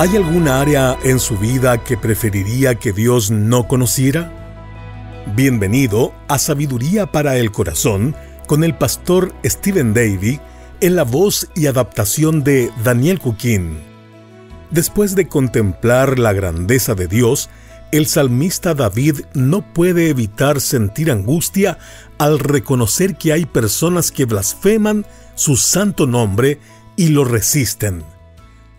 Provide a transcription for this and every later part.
¿Hay alguna área en su vida que preferiría que Dios no conociera? Bienvenido a Sabiduría para el Corazón con el pastor Stephen Davey en la voz y adaptación de Daniel Cuquín. Después de contemplar la grandeza de Dios, el salmista David no puede evitar sentir angustia al reconocer que hay personas que blasfeman su santo nombre y lo resisten.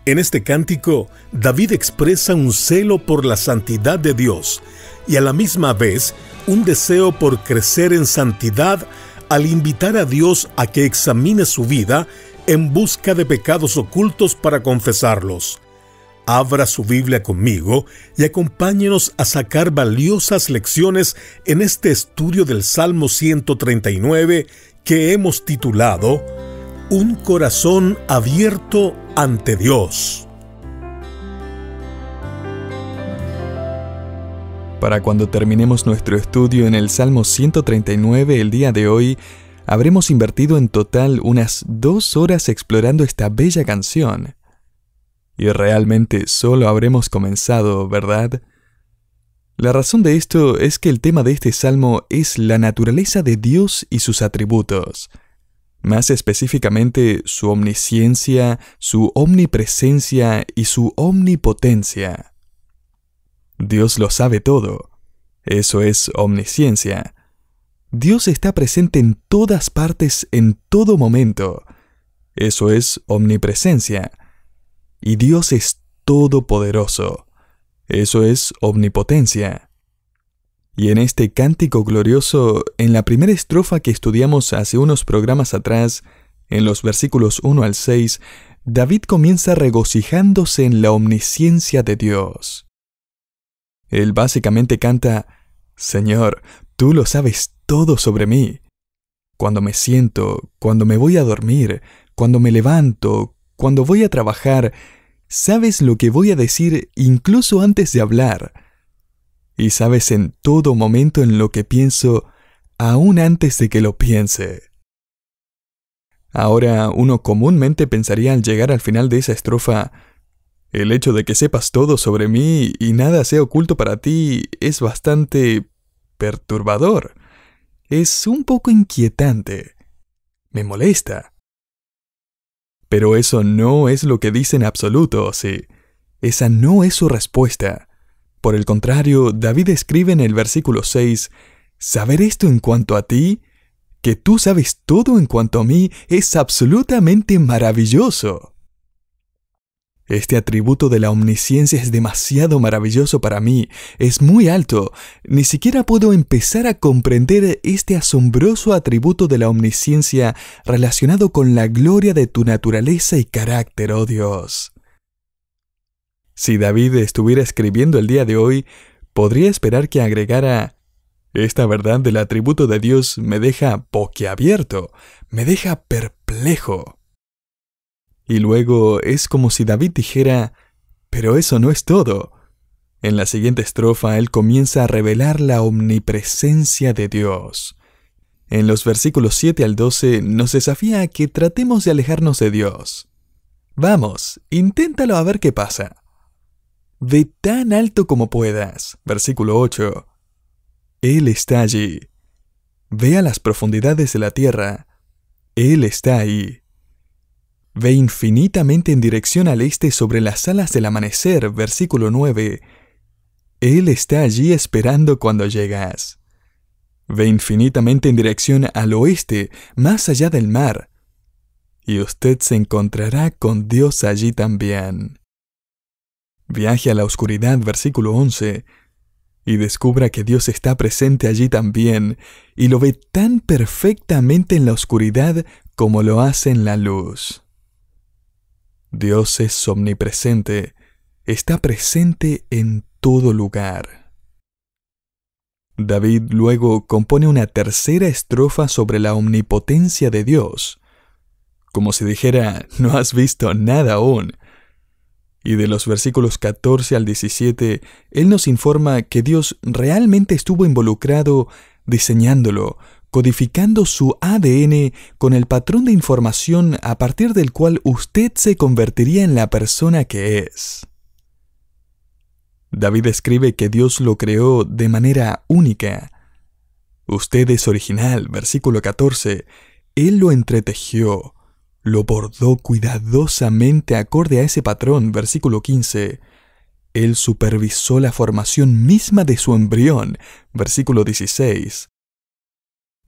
En este cántico, David expresa un celo por la santidad de Dios y a la misma vez un deseo por crecer en santidad al invitar a Dios a que examine su vida en busca de pecados ocultos para confesarlos. Abra su Biblia conmigo y acompáñenos a sacar valiosas lecciones en este estudio del Salmo 139 que hemos titulado Un corazón abierto ante Dios. Para cuando terminemos nuestro estudio en el Salmo 139 el día de hoy, habremos invertido en total unas 2 horas explorando esta bella canción. Y realmente solo habremos comenzado, ¿verdad? La razón de esto es que el tema de este salmo es la naturaleza de Dios y sus atributos. Más específicamente, su omnisciencia, su omnipresencia y su omnipotencia. Dios lo sabe todo. Eso es omnisciencia. Dios está presente en todas partes en todo momento. Eso es omnipresencia. Y Dios es todopoderoso. Eso es omnipotencia. Y en este cántico glorioso, en la primera estrofa que estudiamos hace unos programas atrás, en los versículos 1 al 6, David comienza regocijándose en la omnisciencia de Dios. Él básicamente canta: Señor, tú lo sabes todo sobre mí. Cuando me siento, cuando me voy a dormir, cuando me levanto, cuando voy a trabajar, sabes lo que voy a decir incluso antes de hablar. Y sabes en todo momento en lo que pienso, aún antes de que lo piense. Ahora, uno comúnmente pensaría al llegar al final de esa estrofa: el hecho de que sepas todo sobre mí y nada sea oculto para ti es bastante perturbador. Es un poco inquietante. Me molesta. Pero eso no es lo que dice en absoluto, ¿sí? Esa no es su respuesta. Por el contrario, David escribe en el versículo 6, «Saber esto en cuanto a ti, que tú sabes todo en cuanto a mí, es absolutamente maravilloso». Este atributo de la omnisciencia es demasiado maravilloso para mí, es muy alto. Ni siquiera puedo empezar a comprender este asombroso atributo de la omnisciencia relacionado con la gloria de tu naturaleza y carácter, oh Dios. Si David estuviera escribiendo el día de hoy, podría esperar que agregara: esta verdad del atributo de Dios me deja boquiabierto, me deja perplejo. Y luego es como si David dijera: pero eso no es todo. En la siguiente estrofa él comienza a revelar la omnipresencia de Dios. En los versículos 7 al 12 nos desafía a que tratemos de alejarnos de Dios. Vamos, inténtalo a ver qué pasa. Ve tan alto como puedas. Versículo 8. Él está allí. Ve a las profundidades de la tierra. Él está ahí. Ve infinitamente en dirección al este sobre las alas del amanecer. Versículo 9. Él está allí esperando cuando llegas. Ve infinitamente en dirección al oeste, más allá del mar. Y usted se encontrará con Dios allí también. Viaje a la oscuridad, versículo 11, y descubra que Dios está presente allí también, y lo ve tan perfectamente en la oscuridad como lo hace en la luz. Dios es omnipresente, está presente en todo lugar. David luego compone una tercera estrofa sobre la omnipotencia de Dios, como si dijera: no has visto nada aún. Y de los versículos 14 al 17, él nos informa que Dios realmente estuvo involucrado diseñándolo, codificando su ADN con el patrón de información a partir del cual usted se convertiría en la persona que es. David escribe que Dios lo creó de manera única. Usted es original, versículo 14. Él lo entretejió, lo bordó cuidadosamente acorde a ese patrón, versículo 15. Él supervisó la formación misma de su embrión, versículo 16.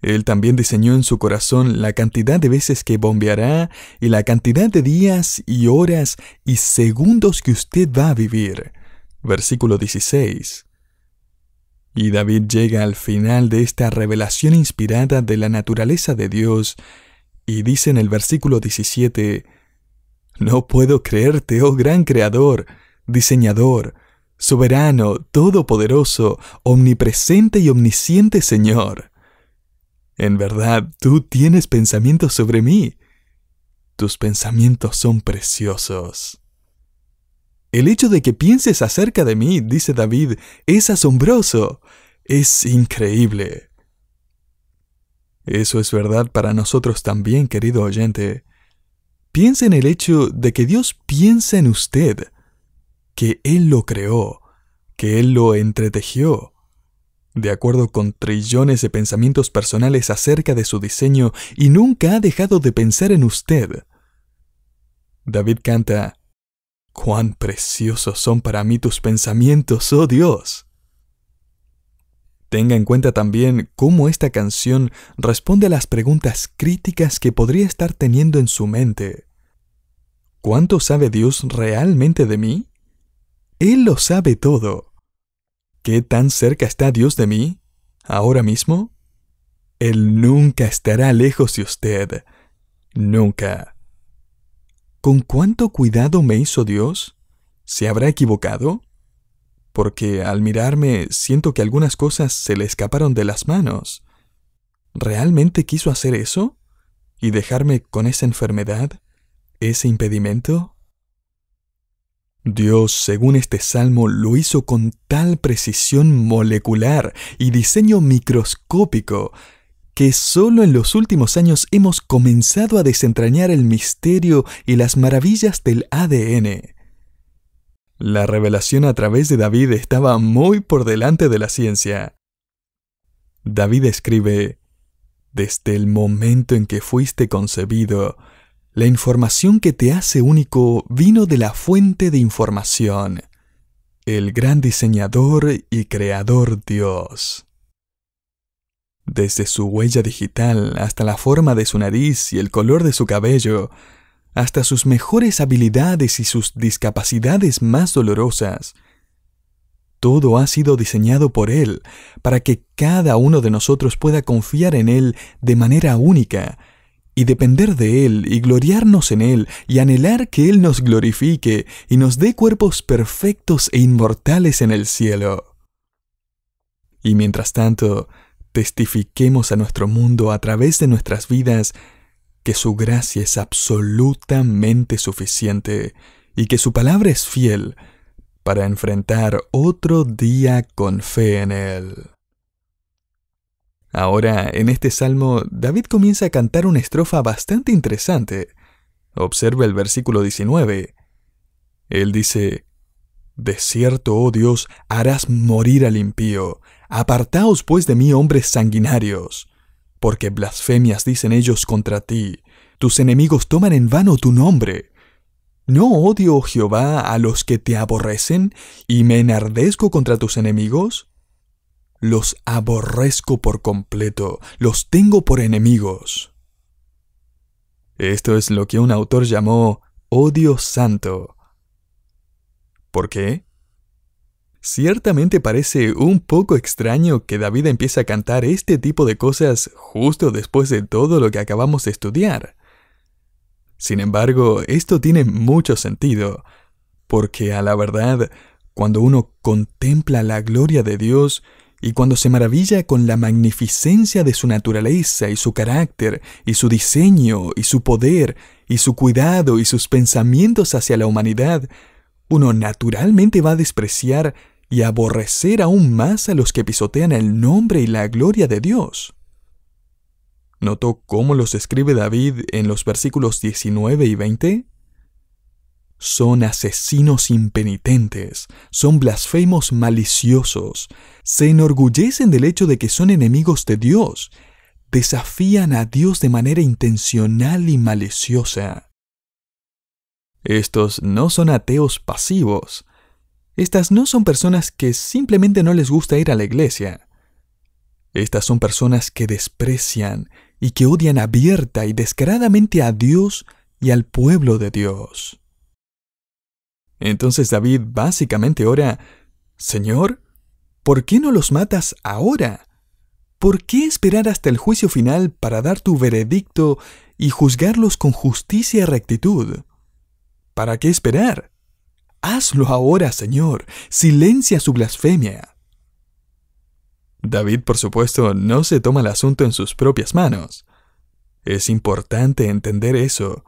Él también diseñó en su corazón la cantidad de veces que bombeará y la cantidad de días y horas y segundos que usted va a vivir, versículo 16. Y David llega al final de esta revelación inspirada de la naturaleza de Dios y dice en el versículo 17, «No puedo creerte, oh gran creador, diseñador, soberano, todopoderoso, omnipresente y omnisciente Señor. En verdad, tú tienes pensamientos sobre mí. Tus pensamientos son preciosos». El hecho de que pienses acerca de mí, dice David, es asombroso, es increíble. Eso es verdad para nosotros también, querido oyente. Piensa en el hecho de que Dios piensa en usted, que Él lo creó, que Él lo entretejió, de acuerdo con trillones de pensamientos personales acerca de su diseño, y nunca ha dejado de pensar en usted. David canta, «Cuán preciosos son para mí tus pensamientos, oh Dios». Tenga en cuenta también cómo esta canción responde a las preguntas críticas que podría estar teniendo en su mente. ¿Cuánto sabe Dios realmente de mí? Él lo sabe todo. ¿Qué tan cerca está Dios de mí? ¿Ahora mismo? Él nunca estará lejos de usted. Nunca. ¿Con cuánto cuidado me hizo Dios? ¿Se habrá equivocado? Porque al mirarme siento que algunas cosas se le escaparon de las manos. ¿Realmente quiso hacer eso? ¿Y dejarme con esa enfermedad? ¿Ese impedimento? Dios, según este salmo, lo hizo con tal precisión molecular y diseño microscópico que solo en los últimos años hemos comenzado a desentrañar el misterio y las maravillas del ADN. La revelación a través de David estaba muy por delante de la ciencia. David escribe, «Desde el momento en que fuiste concebido, la información que te hace único vino de la fuente de información, el gran diseñador y creador Dios». Desde su huella digital hasta la forma de su nariz y el color de su cabello, hasta sus mejores habilidades y sus discapacidades más dolorosas, todo ha sido diseñado por Él para que cada uno de nosotros pueda confiar en Él de manera única y depender de Él y gloriarnos en Él y anhelar que Él nos glorifique y nos dé cuerpos perfectos e inmortales en el cielo. Y mientras tanto, testifiquemos a nuestro mundo a través de nuestras vidas que su gracia es absolutamente suficiente y que su palabra es fiel para enfrentar otro día con fe en Él. Ahora, en este salmo, David comienza a cantar una estrofa bastante interesante. Observa el versículo 19. Él dice, «De cierto, oh Dios, harás morir al impío. Apartaos pues de mí, hombres sanguinarios, porque blasfemias dicen ellos contra ti. Tus enemigos toman en vano tu nombre. ¿No odio, Jehová, a los que te aborrecen, y me enardezco contra tus enemigos? Los aborrezco por completo, los tengo por enemigos». Esto es lo que un autor llamó odio santo. ¿Por qué? Ciertamente parece un poco extraño que David empiece a cantar este tipo de cosas justo después de todo lo que acabamos de estudiar. Sin embargo, esto tiene mucho sentido, porque a la verdad, cuando uno contempla la gloria de Dios y cuando se maravilla con la magnificencia de su naturaleza y su carácter y su diseño y su poder y su cuidado y sus pensamientos hacia la humanidad, uno naturalmente va a despreciar y aborrecer aún más a los que pisotean el nombre y la gloria de Dios. ¿Notó cómo los escribe David en los versículos 19 y 20? Son asesinos impenitentes, son blasfemos maliciosos, se enorgullecen del hecho de que son enemigos de Dios, desafían a Dios de manera intencional y maliciosa. Estos no son ateos pasivos. Estas no son personas que simplemente no les gusta ir a la iglesia. Estas son personas que desprecian y que odian abierta y descaradamente a Dios y al pueblo de Dios. Entonces David básicamente ora: Señor, ¿por qué no los matas ahora? ¿Por qué esperar hasta el juicio final para dar tu veredicto y juzgarlos con justicia y rectitud? ¿Para qué esperar? Hazlo ahora, Señor. Silencia su blasfemia. David, por supuesto, no se toma el asunto en sus propias manos. Es importante entender eso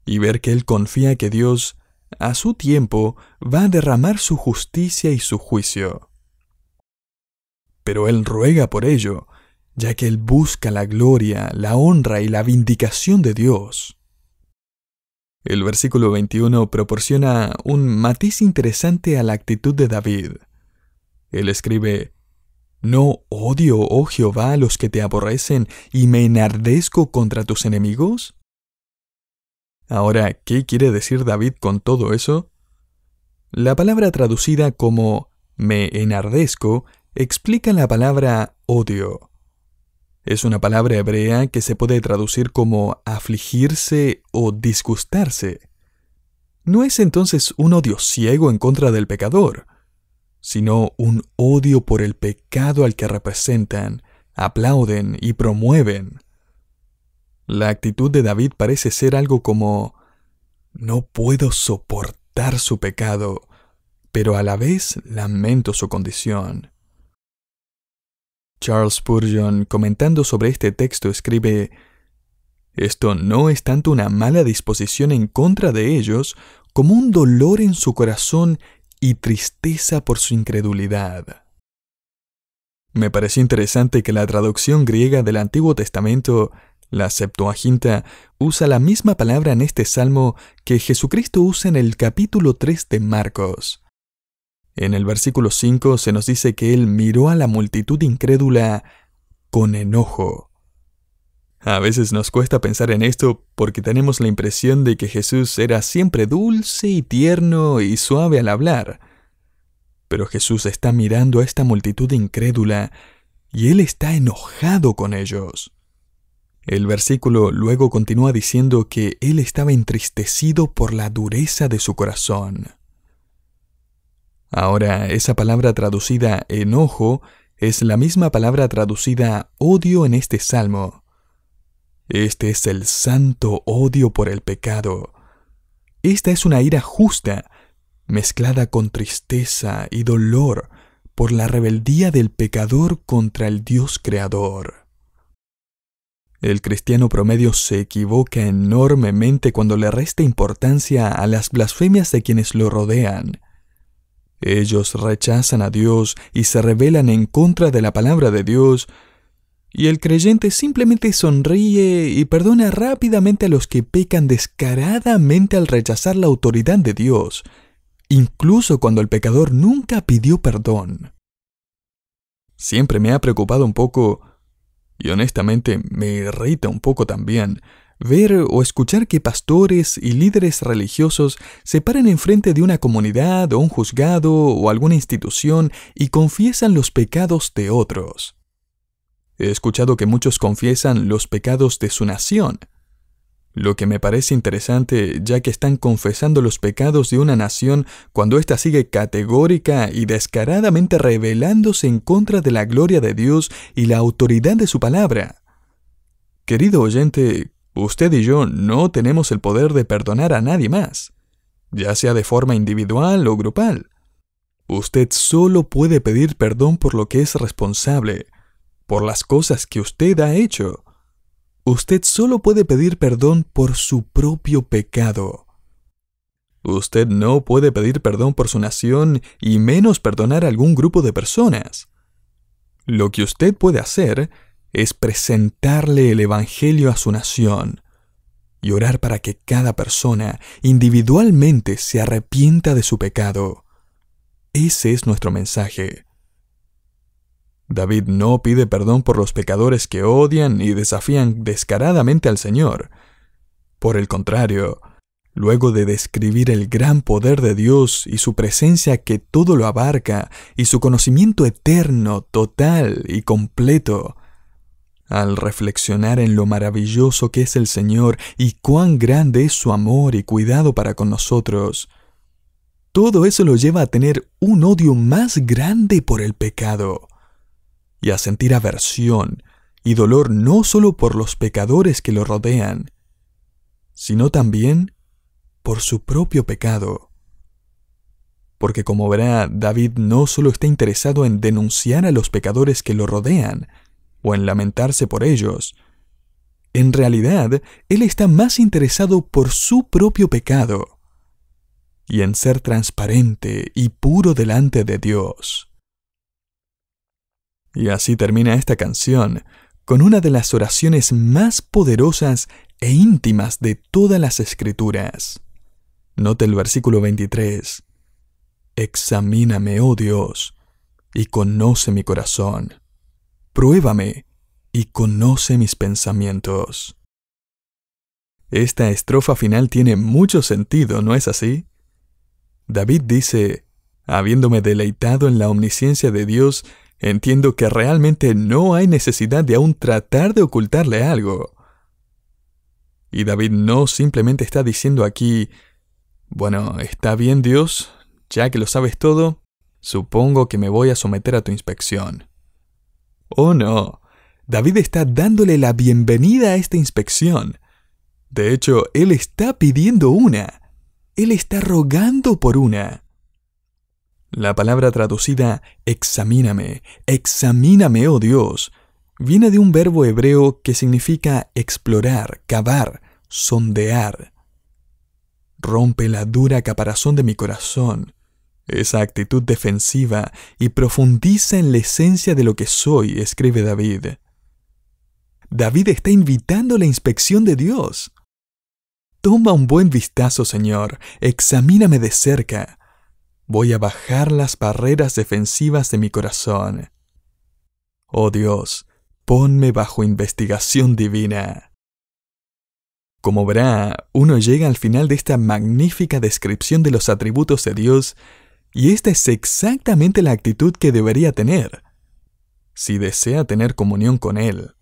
y ver que él confía que Dios, a su tiempo, va a derramar su justicia y su juicio. Pero él ruega por ello, ya que él busca la gloria, la honra y la vindicación de Dios. El versículo 21 proporciona un matiz interesante a la actitud de David. Él escribe: ¿No odio, oh Jehová, a los que te aborrecen y me enardezco contra tus enemigos? Ahora, ¿qué quiere decir David con todo eso? La palabra traducida como me enardezco explica la palabra odio. Es una palabra hebrea que se puede traducir como afligirse o disgustarse. No es entonces un odio ciego en contra del pecador, sino un odio por el pecado al que representan, aplauden y promueven. La actitud de David parece ser algo como: no puedo soportar su pecado, pero a la vez lamento su condición. Charles Spurgeon, comentando sobre este texto, escribe: esto no es tanto una mala disposición en contra de ellos como un dolor en su corazón y tristeza por su incredulidad. Me pareció interesante que la traducción griega del Antiguo Testamento, la Septuaginta, usa la misma palabra en este salmo que Jesucristo usa en el capítulo 3 de Marcos. En el versículo 5 se nos dice que él miró a la multitud incrédula con enojo. A veces nos cuesta pensar en esto porque tenemos la impresión de que Jesús era siempre dulce y tierno y suave al hablar. Pero Jesús está mirando a esta multitud incrédula y él está enojado con ellos. El versículo luego continúa diciendo que él estaba entristecido por la dureza de su corazón. Ahora, esa palabra traducida enojo es la misma palabra traducida odio en este salmo. Este es el santo odio por el pecado. Esta es una ira justa, mezclada con tristeza y dolor por la rebeldía del pecador contra el Dios creador. El cristiano promedio se equivoca enormemente cuando le resta importancia a las blasfemias de quienes lo rodean. Ellos rechazan a Dios y se rebelan en contra de la palabra de Dios, y el creyente simplemente sonríe y perdona rápidamente a los que pecan descaradamente al rechazar la autoridad de Dios, incluso cuando el pecador nunca pidió perdón. Siempre me ha preocupado un poco, y honestamente me irrita un poco también, ver o escuchar que pastores y líderes religiosos se paran enfrente de una comunidad o un juzgado o alguna institución y confiesan los pecados de otros. He escuchado que muchos confiesan los pecados de su nación, lo que me parece interesante ya que están confesando los pecados de una nación cuando ésta sigue categórica y descaradamente rebelándose en contra de la gloria de Dios y la autoridad de su palabra. Querido oyente, usted y yo no tenemos el poder de perdonar a nadie más, ya sea de forma individual o grupal. Usted solo puede pedir perdón por lo que es responsable, por las cosas que usted ha hecho. Usted solo puede pedir perdón por su propio pecado. Usted no puede pedir perdón por su nación y menos perdonar a algún grupo de personas. Lo que usted puede hacer es presentarle el Evangelio a su nación. y orar para que cada persona individualmente se arrepienta de su pecado. Ese es nuestro mensaje. David no pide perdón por los pecadores que odian y desafían descaradamente al Señor. Por el contrario, luego de describir el gran poder de Dios y su presencia que todo lo abarca y su conocimiento eterno, total y completo, al reflexionar en lo maravilloso que es el Señor y cuán grande es su amor y cuidado para con nosotros, todo eso lo lleva a tener un odio más grande por el pecado y a sentir aversión y dolor no solo por los pecadores que lo rodean, sino también por su propio pecado. Porque como verá, David no solo está interesado en denunciar a los pecadores que lo rodean, o en lamentarse por ellos. En realidad, él está más interesado por su propio pecado, y en ser transparente y puro delante de Dios. Y así termina esta canción, con una de las oraciones más poderosas e íntimas de todas las Escrituras. Note el versículo 23. Examíname, oh Dios, y conoce mi corazón. Pruébame y conoce mis pensamientos. Esta estrofa final tiene mucho sentido, ¿no es así? David dice, habiéndome deleitado en la omnisciencia de Dios, entiendo que realmente no hay necesidad de aún tratar de ocultarle algo. Y David no simplemente está diciendo aquí, bueno, está bien Dios, ya que lo sabes todo, supongo que me voy a someter a tu inspección. Oh no, David está dándole la bienvenida a esta inspección. De hecho, él está pidiendo una. Él está rogando por una. La palabra traducida examíname, examíname, oh Dios, viene de un verbo hebreo que significa explorar, cavar, sondear. Rompe la dura caparazón de mi corazón, esa actitud defensiva, y profundiza en la esencia de lo que soy, escribe David. David está invitando la inspección de Dios. Toma un buen vistazo, Señor, examíname de cerca. Voy a bajar las barreras defensivas de mi corazón. Oh Dios, ponme bajo investigación divina. Como verá, uno llega al final de esta magnífica descripción de los atributos de Dios, y esta es exactamente la actitud que debería tener, si desea tener comunión con Él.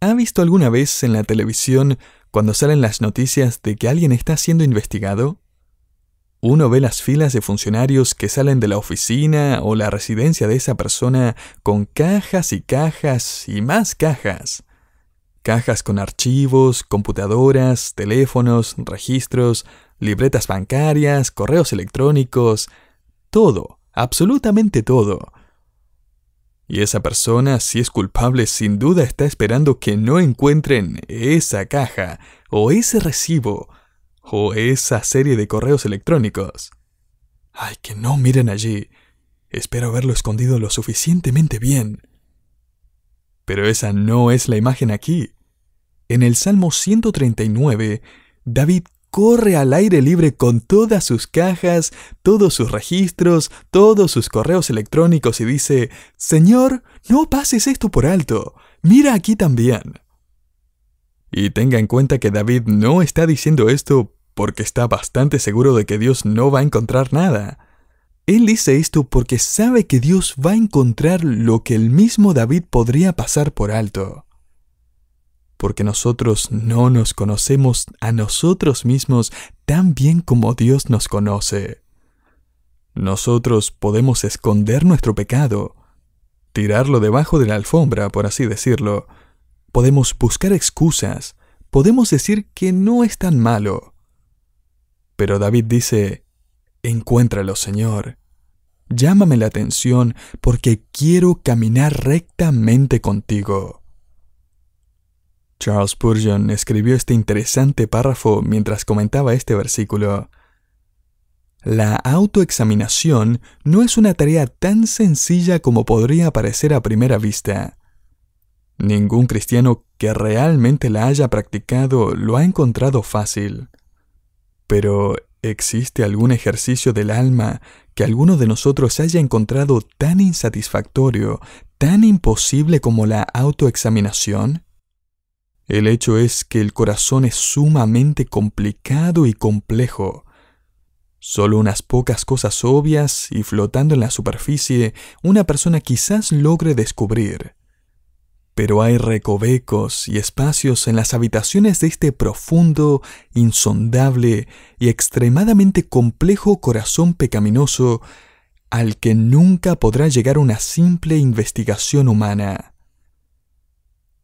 ¿Ha visto alguna vez en la televisión cuando salen las noticias de que alguien está siendo investigado? Uno ve las filas de funcionarios que salen de la oficina o la residencia de esa persona con cajas y cajas y más cajas. Cajas con archivos, computadoras, teléfonos, registros, libretas bancarias, correos electrónicos, todo, absolutamente todo. Y esa persona, si es culpable, sin duda está esperando que no encuentren esa caja, o ese recibo, o esa serie de correos electrónicos. ¡Ay, que no miren allí! Espero haberlo escondido lo suficientemente bien. Pero esa no es la imagen aquí. En el Salmo 139, David corre al aire libre con todas sus cajas, todos sus registros, todos sus correos electrónicos y dice, «Señor, no pases esto por alto, mira aquí también». Y tenga en cuenta que David no está diciendo esto porque está bastante seguro de que Dios no va a encontrar nada. Él dice esto porque sabe que Dios va a encontrar lo que el mismo David podría pasar por alto. Porque nosotros no nos conocemos a nosotros mismos tan bien como Dios nos conoce. Nosotros podemos esconder nuestro pecado, tirarlo debajo de la alfombra, por así decirlo. Podemos buscar excusas, podemos decir que no es tan malo. Pero David dice, encuéntralo, Señor. Llámame la atención porque quiero caminar rectamente contigo. Charles Spurgeon escribió este interesante párrafo mientras comentaba este versículo. La autoexaminación no es una tarea tan sencilla como podría parecer a primera vista. Ningún cristiano que realmente la haya practicado lo ha encontrado fácil. Pero, ¿existe algún ejercicio del alma que alguno de nosotros haya encontrado tan insatisfactorio, tan imposible como la autoexaminación? El hecho es que el corazón es sumamente complicado y complejo. Solo unas pocas cosas obvias y flotando en la superficie una persona quizás logre descubrir. Pero hay recovecos y espacios en las habitaciones de este profundo, insondable y extremadamente complejo corazón pecaminoso al que nunca podrá llegar una simple investigación humana.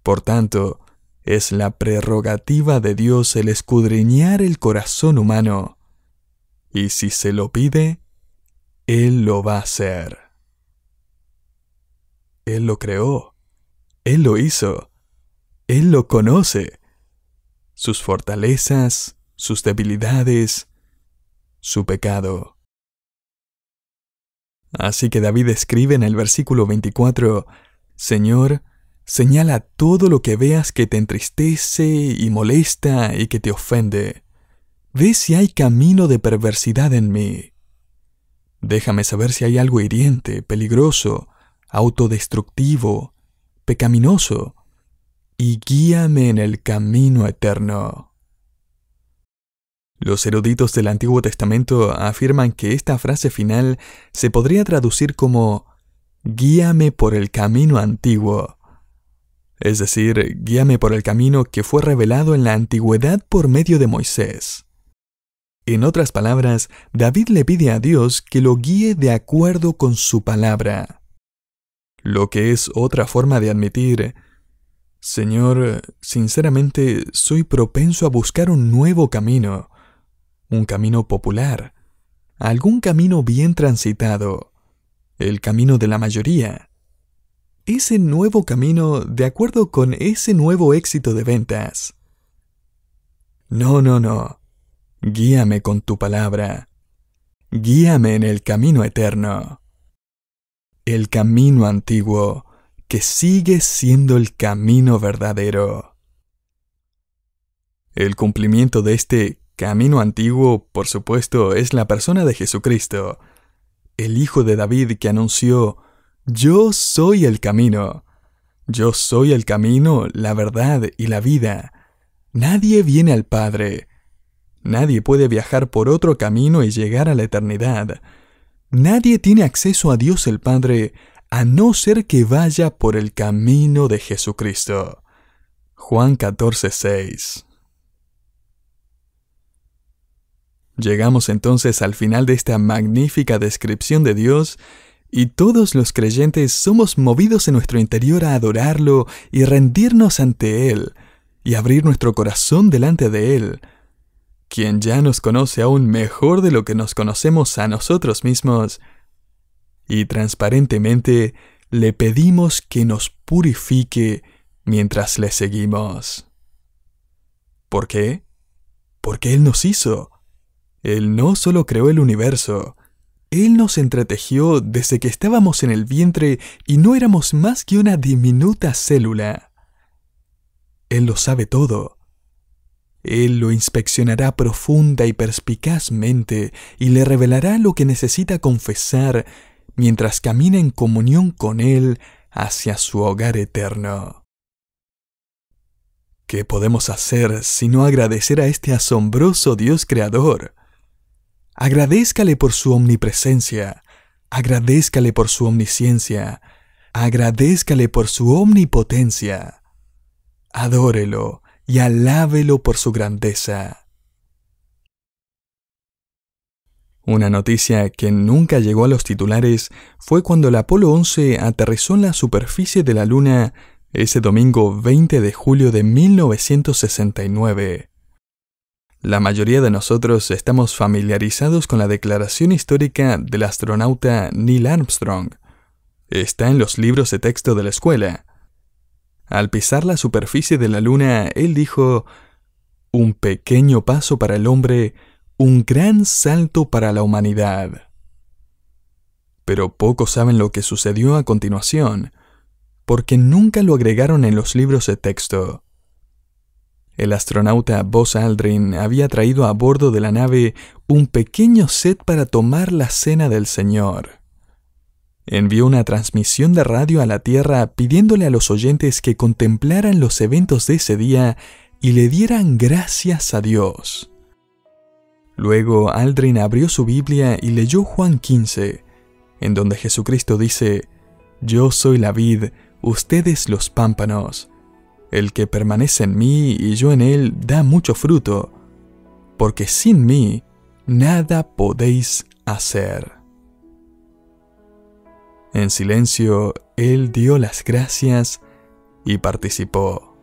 Por tanto, es la prerrogativa de Dios el escudriñar el corazón humano, y si se lo pide, Él lo va a hacer. Él lo creó. Él lo hizo. Él lo conoce. Sus fortalezas, sus debilidades, su pecado. Así que David escribe en el versículo 24, Señor, señala todo lo que veas que te entristece y molesta y que te ofende. Ve si hay camino de perversidad en mí. Déjame saber si hay algo hiriente, peligroso, autodestructivo, pecaminoso, y guíame en el camino eterno. Los eruditos del Antiguo Testamento afirman que esta frase final se podría traducir como guíame por el camino antiguo. Es decir, guíame por el camino que fue revelado en la antigüedad por medio de Moisés. En otras palabras, David le pide a Dios que lo guíe de acuerdo con su palabra. Lo que es otra forma de admitir, Señor, sinceramente soy propenso a buscar un nuevo camino, un camino popular, algún camino bien transitado, el camino de la mayoría. Ese nuevo camino de acuerdo con ese nuevo éxito de ventas. No. Guíame con tu palabra. Guíame en el camino eterno. El camino antiguo, que sigue siendo el camino verdadero. El cumplimiento de este camino antiguo, por supuesto, es la persona de Jesucristo, el Hijo de David que anunció, Yo soy el camino. Yo soy el camino, la verdad y la vida. Nadie viene al Padre. Nadie puede viajar por otro camino y llegar a la eternidad. Nadie tiene acceso a Dios el Padre a no ser que vaya por el camino de Jesucristo. Juan 14:6. Llegamos entonces al final de esta magnífica descripción de Dios y todos los creyentes somos movidos en nuestro interior a adorarlo y rendirnos ante Él y abrir nuestro corazón delante de Él, quien ya nos conoce aún mejor de lo que nos conocemos a nosotros mismos, y transparentemente le pedimos que nos purifique mientras le seguimos. ¿Por qué? Porque Él nos hizo. Él no solo creó el universo, Él nos entretejió desde que estábamos en el vientre y no éramos más que una diminuta célula. Él lo sabe todo. Él lo inspeccionará profunda y perspicazmente y le revelará lo que necesita confesar mientras camina en comunión con Él hacia su hogar eterno. ¿Qué podemos hacer sino agradecer a este asombroso Dios creador? Agradézcale por su omnipresencia, agradézcale por su omnisciencia, agradézcale por su omnipotencia. Adórelo y alábelo por su grandeza. Una noticia que nunca llegó a los titulares fue cuando el Apolo 11 aterrizó en la superficie de la Luna ese domingo 20 de julio de 1969. La mayoría de nosotros estamos familiarizados con la declaración histórica del astronauta Neil Armstrong. Está en los libros de texto de la escuela. Al pisar la superficie de la Luna, él dijo, un pequeño paso para el hombre, un gran salto para la humanidad. Pero pocos saben lo que sucedió a continuación, porque nunca lo agregaron en los libros de texto. El astronauta Buzz Aldrin había traído a bordo de la nave un pequeño set para tomar la cena del Señor. Envió una transmisión de radio a la Tierra pidiéndole a los oyentes que contemplaran los eventos de ese día y le dieran gracias a Dios. Luego Aldrin abrió su Biblia y leyó Juan 15, en donde Jesucristo dice: «Yo soy la vid, ustedes los pámpanos. El que permanece en mí y yo en él da mucho fruto, porque sin mí nada podéis hacer». En silencio, él dio las gracias y participó.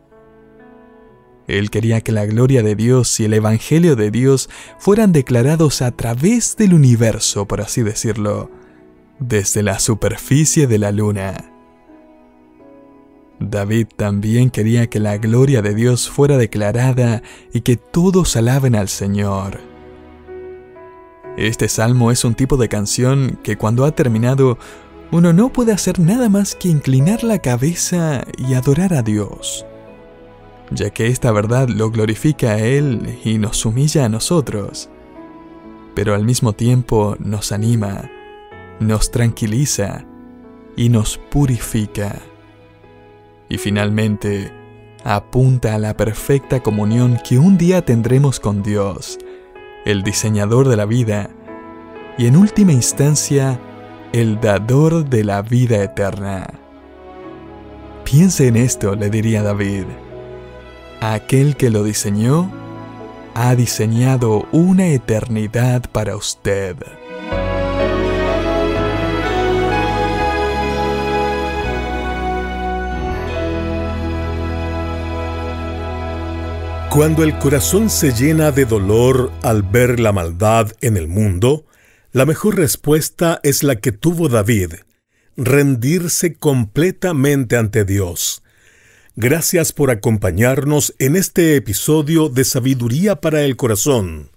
Él quería que la gloria de Dios y el Evangelio de Dios fueran declarados a través del universo, por así decirlo, desde la superficie de la luna. David también quería que la gloria de Dios fuera declarada y que todos alaben al Señor. Este salmo es un tipo de canción que cuando ha terminado, uno no puede hacer nada más que inclinar la cabeza y adorar a Dios, ya que esta verdad lo glorifica a Él y nos humilla a nosotros, pero al mismo tiempo nos anima, nos tranquiliza y nos purifica. Y finalmente, apunta a la perfecta comunión que un día tendremos con Dios, el diseñador de la vida, y en última instancia, el dador de la vida eterna. Piense en esto, le diría David. Aquel que lo diseñó, ha diseñado una eternidad para usted. Cuando el corazón se llena de dolor al ver la maldad en el mundo, la mejor respuesta es la que tuvo David: rendirse completamente ante Dios. Gracias por acompañarnos en este episodio de Sabiduría para el Corazón,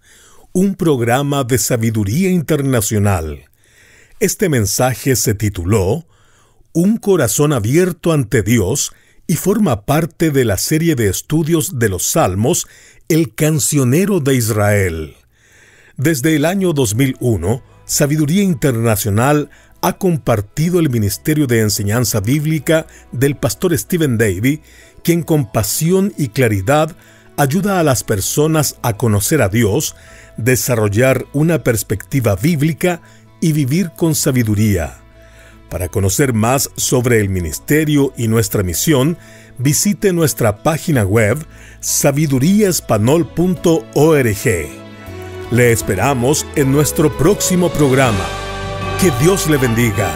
un programa de sabiduría internacional. Este mensaje se tituló Un corazón abierto ante Dios y forma parte de la serie de estudios de los Salmos, El Cancionero de Israel. Desde el año 2001, Sabiduría Internacional ha compartido el ministerio de enseñanza bíblica del pastor Stephen Davey, quien con pasión y claridad ayuda a las personas a conocer a Dios, desarrollar una perspectiva bíblica y vivir con sabiduría. Para conocer más sobre el ministerio y nuestra misión, visite nuestra página web sabiduriaespanol.org. Le esperamos en nuestro próximo programa. Que Dios le bendiga.